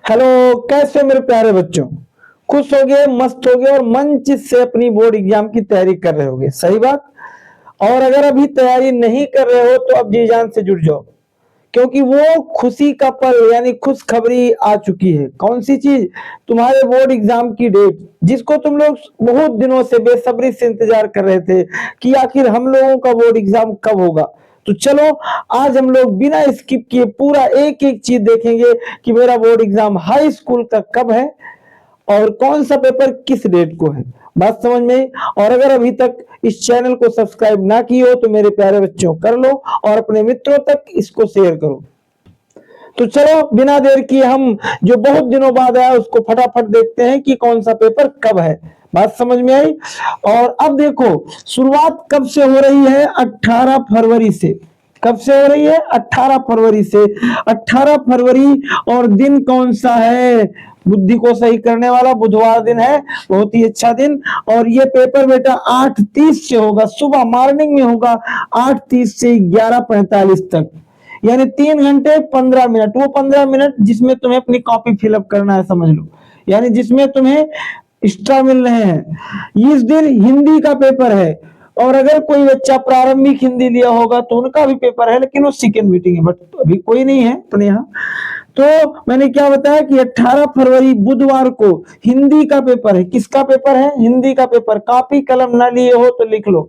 Hello, कैसे हो मेरे प्यारे बच्चों। खुश हो गए, मस्त हो गए और मन चित से अपनी बोर्ड एग्जाम की तैयारी कर रहे होगे, सही बात। और अगर अभी तैयारी नहीं कर रहे हो तो अब जी जान से जुड़ जाओ, क्योंकि वो खुशी का पल यानी खुशखबरी आ चुकी है। कौन सी चीज? तुम्हारे बोर्ड एग्जाम की डेट, जिसको तुम लोग बहुत दिनों से बेसब्री से इंतजार कर रहे थे कि आखिर हम लोगों का बोर्ड एग्जाम कब होगा। तो चलो, आज हम लोग बिना स्किप किए पूरा एक एक चीज देखेंगे कि मेरा बोर्ड एग्जाम हाई स्कूल का कब है और कौन सा पेपर किस डेट को है। बात समझ में आई? और अगर अभी तक इस चैनल को सब्सक्राइब ना किए हो तो मेरे प्यारे बच्चों कर लो और अपने मित्रों तक इसको शेयर करो। तो चलो, बिना देर किए हम जो बहुत दिनों बाद आया उसको फटाफट देखते हैं कि कौन सा पेपर कब है। बात समझ में आई? और अब देखो, शुरुआत कब से हो रही है? 18 फरवरी से। कब से हो रही है? 18 फरवरी से। 18 फरवरी, और दिन कौन सा है? बुद्धि को सही करने वाला बुधवार दिन है, बहुत ही अच्छा दिन। और ये पेपर बेटा 8:30 से होगा, सुबह मॉर्निंग में होगा, 8:30 से 11:45 तक, यानी 3 घंटे 15 मिनट। वो 15 मिनट जिसमें तुम्हें अपनी कॉपी फिलअप करना है, समझ लो, यानी जिसमें तुम्हें एक्स्ट्रा मिल रहे हैं। इस दिन हिंदी का पेपर है, और अगर कोई बच्चा प्रारंभिक हिंदी लिया होगा तो उनका भी पेपर है, लेकिन वो सेकेंड मीटिंग है, बट अभी कोई नहीं है अपने यहाँ। तो मैंने क्या बताया कि 18 फरवरी बुधवार को हिंदी का पेपर है। किसका पेपर है? हिंदी का पेपर। कॉपी कलम ना लिए हो तो लिख लो,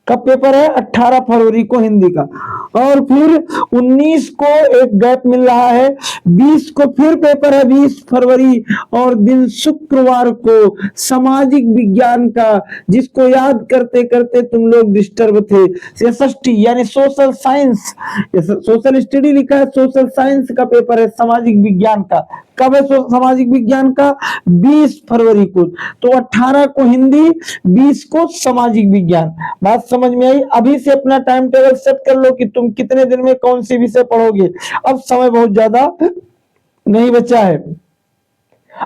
कब पेपर है? 18 फरवरी को हिंदी का। और फिर 19 को एक गैप मिल रहा है, 20 को फिर पेपर है, 20 फरवरी, और दिन शुक्रवार को सामाजिक विज्ञान का, जिसको याद करते करते तुम लोग डिस्टर्ब थे। SST यानी सोशल साइंस, सोशल स्टडी लिखा है, सोशल साइंस का पेपर है सामाजिक विज्ञान का। कब है सामाजिक विज्ञान का? 20 फरवरी को। तो 18 को हिंदी, 20 को सामाजिक विज्ञान। बात समझ में आई? अभी से अपना टाइम टेबल सेट कर लो कि तुम कितने दिन में कौन सी विषय पढ़ोगे। अब समय बहुत ज्यादा नहीं बचा है,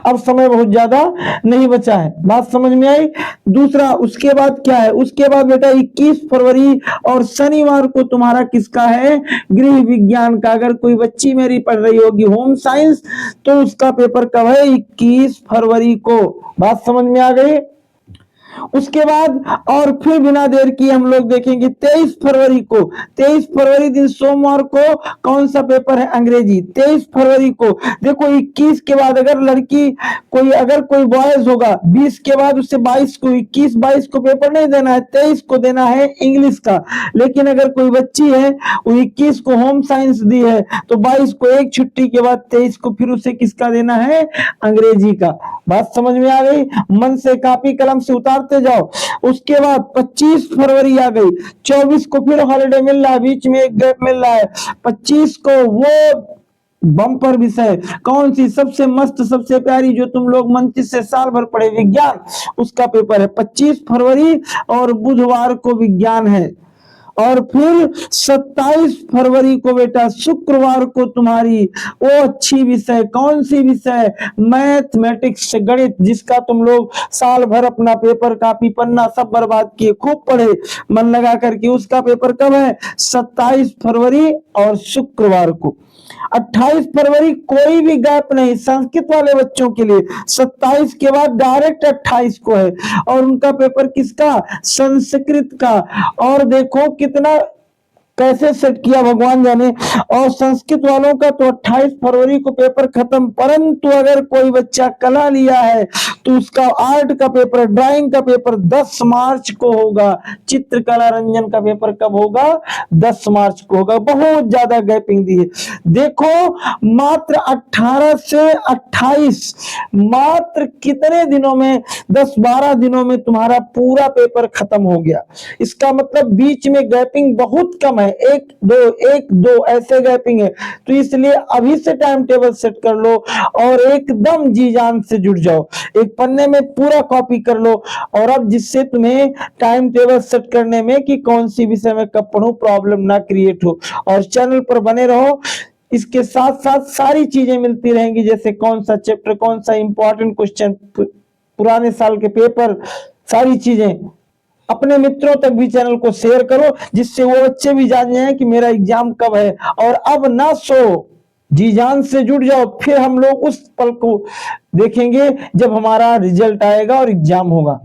अब समय बहुत ज्यादा नहीं बचा है। बात समझ में आई? दूसरा, उसके बाद क्या है? उसके बाद बेटा 21 फरवरी और शनिवार को तुम्हारा किसका है? गृह विज्ञान का। अगर कोई बच्ची मेरी पढ़ रही होगी होम साइंस तो उसका पेपर कब है? 21 फरवरी को। बात समझ में आ गई? उसके बाद और फिर बिना देर किए हम लोग देखेंगे 23 फरवरी को। 23 फरवरी दिन सोमवार को कौन सा पेपर है? अंग्रेजी। 23 फरवरी को देखो, 21 के बाद अगर लड़की कोई, अगर कोई बॉयज होगा 20 के बाद उससे 22 को, 21-22 को पेपर नहीं देना है, 23 को देना है इंग्लिश का। लेकिन अगर कोई बच्ची है वो 21 को होम साइंस दी है तो 22 को एक छुट्टी के बाद 23 को फिर उसे किसका देना है? अंग्रेजी का। बात समझ में आ गई? मन से कॉपी कलम से उतारते जाओ। उसके बाद 25 फरवरी आ गई, 24 को फिर हॉलिडे मिल रहा है, बीच में एक गैप मिल रहा है। 25 को वो बम्पर विषय कौन सी? सबसे मस्त सबसे प्यारी, जो तुम लोग मंचित से साल भर पढ़े, विज्ञान, उसका पेपर है 25 फरवरी, और बुधवार को विज्ञान है। और फिर 27 फरवरी को बेटा शुक्रवार को तुम्हारी वो अच्छी विषय, कौन सी विषय? मैथमेटिक्स, गणित, जिसका तुम लोग साल भर अपना पेपर कॉपी पन्ना सब बर्बाद किए, खूब पढ़े मन लगा करके। उसका पेपर कब है? 27 फरवरी और शुक्रवार को। 28 फरवरी कोई भी गैप नहीं संस्कृत वाले बच्चों के लिए, 27 के बाद डायरेक्ट 28 को है, और उनका पेपर किसका? संस्कृत का। और देखो कितना कैसे सेट किया भगवान जाने। और संस्कृत वालों का तो 28 फरवरी को पेपर खत्म, परंतु अगर कोई बच्चा कला लिया है तो उसका आर्ट का पेपर, ड्राइंग का पेपर 10 मार्च को होगा। चित्रकला रंजन का पेपर कब होगा? 10 मार्च को होगा। बहुत ज्यादा गैपिंग दी है। देखो, मात्र 18 से 28, मात्र कितने दिनों में? 10-12 दिनों में तुम्हारा पूरा पेपर खत्म हो गया। इसका मतलब बीच में गैपिंग बहुत कम है, एक दो ऐसे गैपिंग है। तो इसलिए अभी से टाइम टेबल सेट कर लो और एकदम जी जान से जुड़ जाओ, एक पन्ने में पूरा कॉपी कर लो। और अब जिससे तुम्हें टाइम टेबल सेट करने में कि कौन सी विषय में कब पढ़ूं प्रॉब्लम ना क्रिएट हो। और चैनल पर बने रहो, इसके साथ साथ सारी चीजें मिलती रहेंगी, जैसे कौन सा चैप्टर, कौन सा इंपॉर्टेंट क्वेश्चन, पुराने साल के पेपर, सारी चीजें। अपने मित्रों तक भी चैनल को शेयर करो, जिससे वो बच्चे भी जान जाएं कि मेरा एग्जाम कब है। और अब ना सो, जी जान से जुड़ जाओ, फिर हम लोग उस पल को देखेंगे जब हमारा रिजल्ट आएगा और एग्जाम होगा।